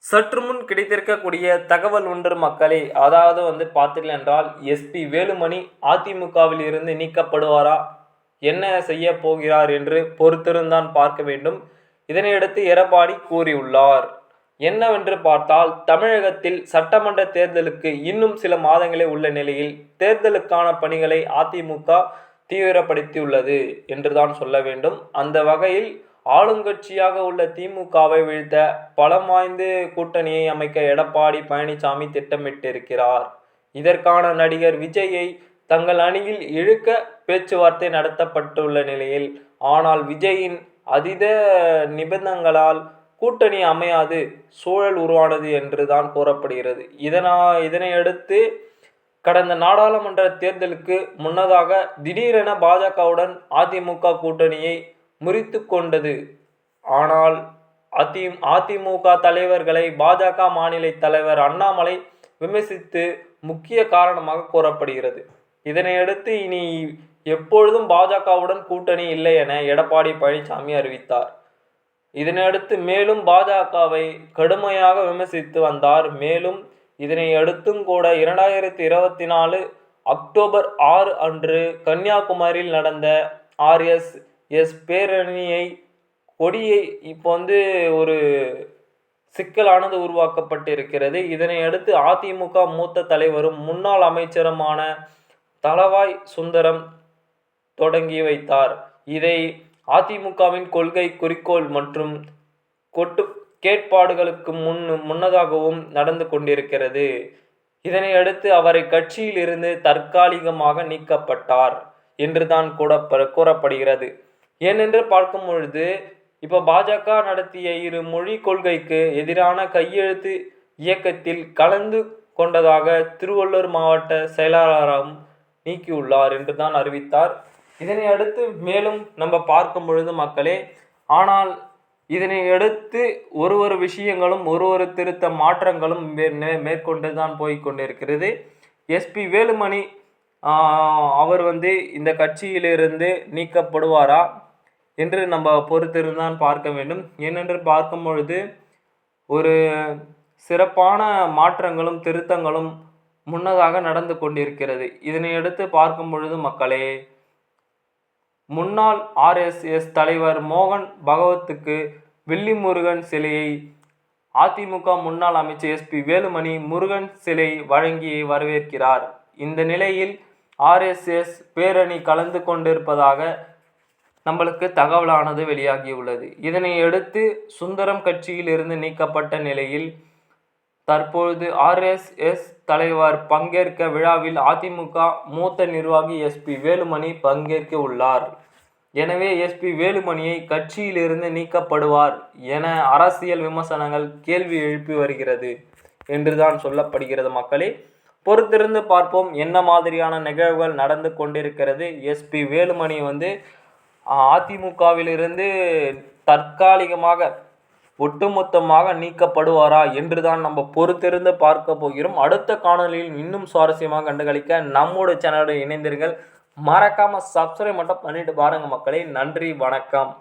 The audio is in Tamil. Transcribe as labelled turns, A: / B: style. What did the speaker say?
A: சற்று முன் கிடைத்திருக்கக்கூடிய தகவல் ஒன்று மக்களே, அதாவது பார்த்தீர்கள் என்றால் எஸ்பி வேலுமணி அதிமுகவில் இருந்து நீக்கப்படுவாரா, என்ன செய்ய போகிறார் என்று பொறுத்திருந்தான் பார்க்க வேண்டும். இதனையடுத்து எடப்பாடி கூறியுள்ளார். என்னவென்று பார்த்தால், தமிழகத்தில் சட்டமன்ற தேர்தலுக்கு இன்னும் சில மாதங்களே உள்ள நிலையில் தேர்தலுக்கான பணிகளை அதிமுக தீவிரப்படுத்தியுள்ளது என்றுதான் சொல்ல வேண்டும். அந்த வகையில் ஆளுங்கட்சியாக உள்ள திமுகவை வீழ்த்த பலம் வாய்ந்த கூட்டணியை அமைக்க எடப்பாடி பழனிசாமி திட்டமிட்டிருக்கிறார். இதற்கான நடிகர் விஜயை தங்கள் அணியில் இழுக்க பேச்சுவார்த்தை நடத்தப்பட்டுள்ள நிலையில், ஆனால் விஜயின் அதீத நிபந்தனைகளால் கூட்டணி அமையாது சூழல் உருவானது என்று தான் கூறப்படுகிறது. இதனையடுத்து கடந்த நாடாளுமன்ற தேர்தலுக்கு முன்னதாக திடீரென பாஜகவுடன் அதிமுக கூட்டணியை முறித்து கொண்டது. ஆனால் அதிமுக தலைவர்களை பாஜக மாநில தலைவர் அண்ணாமலை விமர்சித்து முக்கிய காரணமாக கூறப்படுகிறது. இதனையடுத்து இனி எப்பொழுதும் பாஜகவுடன் கூட்டணி இல்லை என எடப்பாடி பழனிசாமி அறிவித்தார். இதனையடுத்து மேலும் பாஜகவை கடுமையாக விமர்சித்து வந்தார். மேலும் இதனை அடுத்தும் கூட 2024 அக்டோபர் 6 அன்று கன்னியாகுமரியில் நடந்த RSS பேரணியை கொடியை இப்போ ஒரு சிக்கலானது உருவாக்கப்பட்டிருக்கிறது. இதனை அடுத்து அதிமுக மூத்த தலைவரும் முன்னாள் அமைச்சருமான தளவாய் சுந்தரம் தொடங்கி வைத்தார். இதை அதிமுகவின் கொள்கை, குறிக்கோள் மற்றும் கேட்பாடுகளுக்கு முன்னதாகவும் நடந்து கொண்டிருக்கிறது. இதனை அடுத்து அவரை கட்சியில் இருந்து தற்காலிகமாக நீக்கப்பட்டார் என்றுதான் கூறப்படுகிறது. ஏனென்று பார்க்கும் பொழுது இப்போ பாஜக நடத்திய இரு மொழி கொள்கைக்கு எதிரான கையெழுத்து இயக்கத்தில் கலந்து கொண்டதாக திருவள்ளூர் மாவட்ட செயலாளரும் நீக்கியுள்ளார் என்று தான் அறிவித்தார். இதனை அடுத்து மேலும் நம்ம பார்க்கும் பொழுது மக்களே, ஆனால் இதனை அடுத்து ஒரு விஷயங்களும் ஒரு திருத்த மாற்றங்களும் மேற்கொண்டு தான் போய்கொண்டிருக்கிறது. எஸ்பி வேலுமணி அவர் இந்த கட்சியிலிருந்து நீக்கப்படுவாரா என்று நம்ம பொறுத்திருந்தான் பார்க்க வேண்டும். ஏனென்று பார்க்கும் பொழுது ஒரு சிறப்பான மாற்றங்களும் திருத்தங்களும் முன்னதாக நடந்து கொண்டிருக்கிறது. இதனை அடுத்து பார்க்கும் பொழுது மக்களே, முன்னாள் RSS தலைவர் மோகன் பகவத்துக்கு வெள்ளி முருகன் சிலையை அதிமுக முன்னாள் அமைச்சர் எஸ்பி வேலுமணி முருகன் சிலை வழங்கி வரவேற்கிறார். இந்த நிலையில் RSS பேரணி கலந்து கொண்டிருப்பதாக நம்மளுக்கு தகவலானது வெளியாகியுள்ளது. இதனை அடுத்து சுந்தரம் கட்சியில் இருந்து நீக்கப்பட்ட நிலையில் தற்பொழுது RSS தலைவர் பங்கேற்க விழாவில் அதிமுக மூத்த நிர்வாகி எஸ்பி வேலுமணி பங்கேற்க உள்ளார். எனவே எஸ்பி வேலுமணியை கட்சியிலிருந்து நீக்கப்படுவார் என அரசியல் விமர்சனங்கள் கேள்வி எழுப்பி வருகிறது என்றுதான் சொல்லப்படுகிறது. மக்களே, பொறுத்திருந்து பார்ப்போம் என்ன மாதிரியான நிகழ்வுகள் நடந்து கொண்டிருக்கிறது. எஸ்பி வேலுமணி அதிமுகவிலிருந்து தற்காலிகமாக ஒட்டுமொத்தமாக நீக்கப்படுவாரா என்றுதான் நம்ம பொறுத்திருந்து பார்க்க போகிறோம். அடுத்த காணொலியில் இன்னும் சுவாரஸ்யமாக கண்டுகளிக்க நம்மோட சேனலுடன் இணைந்தீர்கள். மறக்காம சப்ஸ்கிரைப் மட்டும் பண்ணிட்டு பாருங்க மக்களே. நன்றி, வணக்கம்.